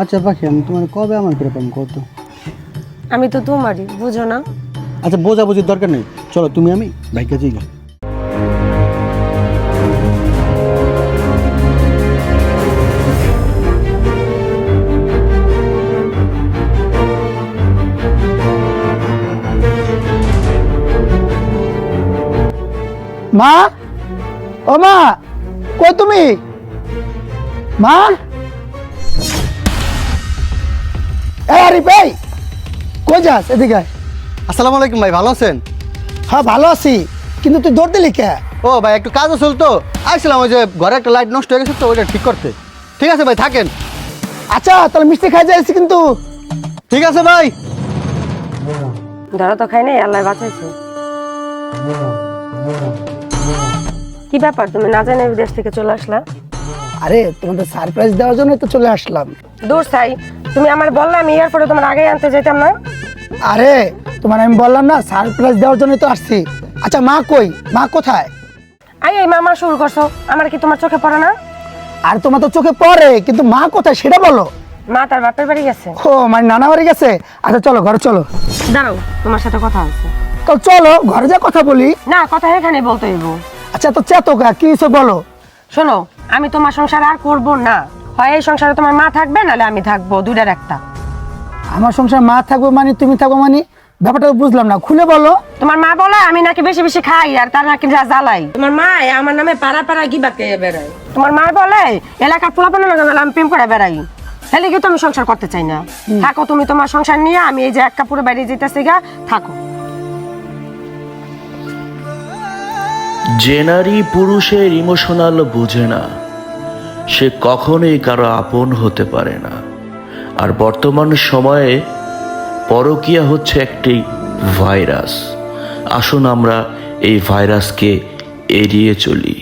আচ্ছা পাখি, আমি তোমার কবে আমার করে পাবো কত? আমি তো তোমারই, বুঝো না? আচ্ছা বোঝাবুঝির দরকার নেই, চলো তুমি আমি বাইক কাছেই গেল। মা, ও মা, কই তুমি? মা, আরে ভাই, কই যাস? এদিকে আয়। আসসালামু আলাইকুম ভাই, ভালো আছেন? হ্যাঁ ভালো আছি, কিন্তু তুই দৌড় দিলি কে? ও ভাই একটু কাজ আসল তো, আসছিলাম ওই যে ঘরে একটা লাইট নষ্ট হয়ে গেছে তো, ওইটা ঠিক করতে। ঠিক আছে ভাই, থাকেন। আচ্ছা তাহলে মিষ্টি খাই যাচ্ছি কিন্তু। ঠিক আছে ভাই। ধরা তো খাই নাই, আল্লাহ বাঁচাইছে। কি ব্যাপার, তুমি না জানে বিদেশ থেকে চলে আসলা? আরে তোমাদের সারপ্রাইজ দেওয়ার জন্য তো চলে আসলাম। দূর চাই, তুমি আমার বললে আমি এয়ারপোর্টে তোমার আগে আনতে যেতাম না? আরে তোমার আমি বললাম না, সারপ্রাইজ দেওয়ার জন্য তো আসছি। আচ্ছা মা কই? মা কোথায়? এই মামা শুরু করছো, আমার কি তোমার চোখে পড়ে না? আর তোমার তো চোখে পড়ে, কিন্তু মা কোথায় সেটা বলো। মা তার বাপের বাড়ি গেছে। ও মানে নানা বাড়ি গেছে। আচ্ছা চলো ঘরে চলো। দাঁড়াও, তোমার সাথে কথা আছে। তো চলো ঘরে যা কথা বলি। না, কথা এখানে বলতে হইব। আচ্ছা তো চেতকা কি হয়েছে বলো। শোনো, আমি তোমার সংসার আর করব না। হয় এই সংসারে তোমার মা থাকবে, নাহলে আমি থাকবো, দুইটার একটা। আমার সংসার মা থাকবে মানে তুমি থাকবো মানে? ব্যাপারটা বুঝলাম না, খুলে বলো। তোমার মা বলে আমি নাকি বেশি বেশি খাই আর তার নাকি জ্বালাই। তোমার মা আমার নামে পাড়া পাড়া গিবাতে বেড়ায়। তোমার মা বলে এলাকার পোলাপানের লগে আমি প্রেম করে বেড়াই। তাহলে কি তো আমি সংসার করতে চাই না। থাকো তুমি তোমার সংসার নিয়ে, আমি এই যে এক কাপড়ে বাইরে যেতেছি গা, থাকো। যে নারী পুরুষের ইমোশনাল বুঝে না, সে কখনোই কারো আপন হতে পারে না। আর বর্তমান সময়ে পরকীয়া হচ্ছে একটি ভাইরাস। আসুন আমরা এই ভাইরাসকে এড়িয়ে চলি।